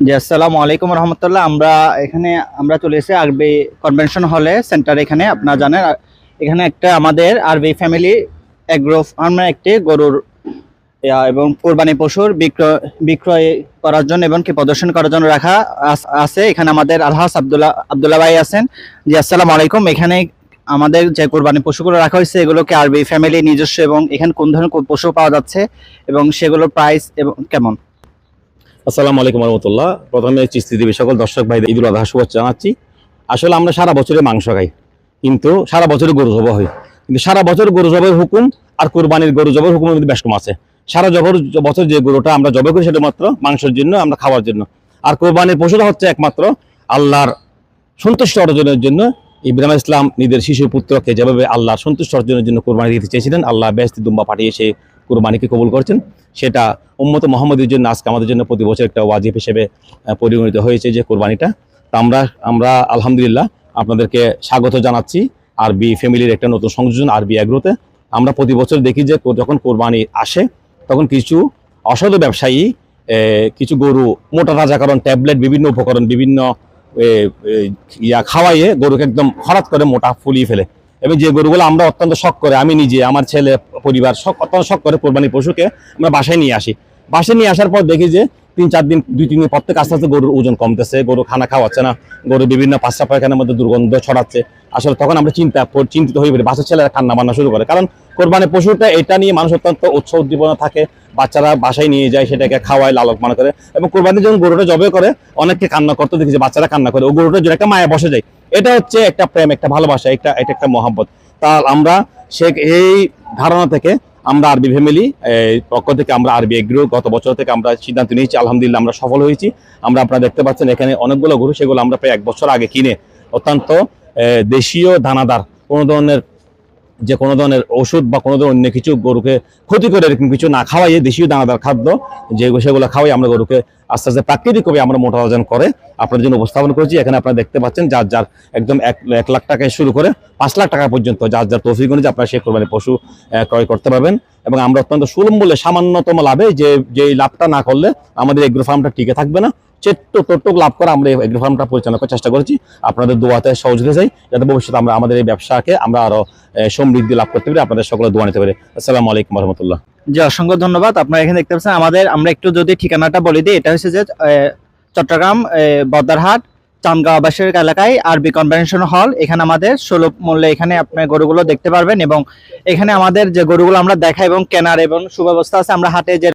জি, আসসালামু আলাইকুম রহমতুল্লাহ। আমরা চলে এসেছি আরবি কনভেনশন হলে সেন্টার। এখানে আপনারা জানেন এখানে একটা আমাদের আরবি ফ্যামিলি এগ্রো ফার্মের একটি গরুর এবং কোরবানি পশুর বিক্রয় করার জন্য এবং কি প্রদর্শন করার জন্য রাখা আছে। এখানে আমাদের আলহাজ আব্দুল্লাহ ভাই আছেন। জি, আসসালামু আলাইকুম। এখানে আমাদের যে কোরবানি পশুগুলো রাখা হয়েছে এগুলোকে আরবি ফ্যামিলি নিজস্ব, এবং এখানে কোন ধরনের পশু পাওয়া যাচ্ছে এবং সেগুলোর প্রাইস এবং কেমন। আসসালামু আলাইকুম রহমতুল্লাহ। প্রথমে চিস্তিদেবী সকল দর্শক ভাই ঈদুল আজহা শুভেচ্ছা জানাচ্ছি। আসলে আমরা সারা বছরে মাংস খাই, কিন্তু সারা বছরে গরু জবাই হয়, কিন্তু সারা বছর গরু জবাইয়ের হুকুম আর কোরবানির গরু জবাইয়ের হুকুমের মধ্যে বেশ কম আছে। সারা বছর যে গরুটা আমরা জবাই করি সেটা মাত্র মাংসের জন্য, আমরা খাওয়ার জন্য। আর কোরবানির পশুটা হচ্ছে একমাত্র আল্লাহর সন্তুষ্ট অর্জনের জন্য। ইব্রাহিম ইসলাম নিজের শিশু পুত্রকে যেভাবে আল্লাহর সন্তুষ্ট অর্জনের জন্য কোরবানি দিতে চেয়েছিলেন, আল্লাহ বেহেশতি দুম্বা পাঠিয়ে সেই কোরবানিকে কবুল করেছেন। সেটা উম্মতে মুহাম্মদের জন্য আজকে আমাদের জন্য প্রতি বছর একটা ওয়াজিব হিসেবে পরিগণিত হয়েছে যে কোরবানিটা। তা আমরা আলহামদুলিল্লাহ আপনাদেরকে স্বাগত জানাচ্ছি আরবি ফ্যামিলির একটা নতুন সংযোজন আরবি এগ্রোতে। আমরা প্রতি বছর দেখি যে যখন কোরবানি আসে তখন কিছু অসাধু ব্যবসায়ী কিছু গরু মোটা রাজাকরণ ট্যাবলেট, বিভিন্ন উপকরণ, বিভিন্ন খাওয়াইয়ে গরুকে একদম হঠাৎ করে মোটা ফুলিয়ে ফেলে। এবং যে গরুগুলো আমরা অত্যন্ত শখ করে, আমি নিজে, আমার ছেলে, পরিবার অত্যন্ত শখ করে কোরবানির পশুকে আমরা বাসায় নিয়ে আসি। বাসায় নিয়ে আসার পর দেখি যে 3-4 দিন, 2-3 দিন পর থেকে আস্তে আস্তে গরুর ওজন কমতেছে, গরু খানা খাওয়াচ্ছে না, গরু বিভিন্ন পাঁচটা পায়খানার মধ্যে দুর্গন্ধ ছড়াচ্ছে। আসলে তখন আমরা চিন্তিত হয়ে পড়ি, বাচ্চা ছেলেরা কান্না বান্না শুরু করে। কারণ কোরবানির পশুটা এটা নিয়ে মানুষ অত্যন্ত উৎসাহ উদ্দীপনা থাকে, বাচ্চারা বাসায় নিয়ে যায়, সেটাকে খাওয়ায়, লালক মনে করে। এবং কোরবানির যখন গরুটা জবে করে অনেককে কান্না করতে দেখি, যে বাচ্চারা কান্না করে, ও গরুটার জন্য একটা মায়া বসে যায়। এটা হচ্ছে একটা প্রেম, একটা ভালোবাসা, এটা একটা মহব্বত। তা আমরা এই ধারণা থেকে আমরা আরবি ফ্যামিলি পক্ষ থেকে আমরা আরবি এগ্রো গত বছর থেকে আমরা সিদ্ধান্ত নিয়েছি, আলহামদুলিল্লাহ আমরা সফল হয়েছি। আপনারা দেখতে পাচ্ছেন এখানে অনেকগুলো গরু, সেগুলো আমরা প্রায় 1 বছর আগে কিনে অত্যন্ত দেশীয় দানাদার, কোনো ধরনের ওষুধ বা কোনো ধরনের অন্য কিছু গরুকে ক্ষতি করে এরকম কিছু না খাওয়াইয়ে দেশীয় দানাদার খাদ্য সেগুলো খাওয়াই আমরা গরুকে আস্তে আস্তে প্রাকৃতিকভাবে আমরা মোটা ওজন করে আপনাদের জন্য উপস্থাপন করেছি। এখানে আপনারা দেখতে পাচ্ছেন যার একদম 1 লাখ টাকায় শুরু করে 5 লাখ টাকা পর্যন্ত যার তৌফিক অনুযায়ী আপনারা সেই কোরবানির পশু ক্রয় করতে পারবেন। এবং আমরা অত্যন্ত সুলভ মূল্যে সামান্যতম লাভে, যে লাভটা না করলে আমাদের এগ্রো ফার্মটা টিকে থাকবে না, ছোট্ট লাভ করে আমরা এগ্রো ফার্মটা পরিচালনা করার চেষ্টা করেছি। আপনাদের দোয়াতে সহযোগিতা চাই, যাতে ভবিষ্যতে আমরা আমাদের এই ব্যবসাকে আমরা আরো সমৃদ্ধি লাভ করতে পারি, আপনাদের সকলে দোয়া নিতে পারি। আসসালামু আলাইকুম রহমতুল্লাহ। জি, অসংখ্য ধন্যবাদ। আপনারা এখানে দেখতে পাচ্ছেন আমরা একটু যদি ঠিকানাটা বলে দিই, এটা হচ্ছে যে চট্টগ্রাম বদ্দারহাট চান্দগাঁও আবাসিক এলাকায় আরবি কনভেনশন হল। এখানে আমাদের সুলভ মূল্যে এখানে আপনার গরুগুলো দেখতে পারবেন, এবং এখানে আমাদের যে গরুগুলো আমরা দেখাই এবং কেনার এবং সুব্যবস্থা আছে। আমরা হাটে যে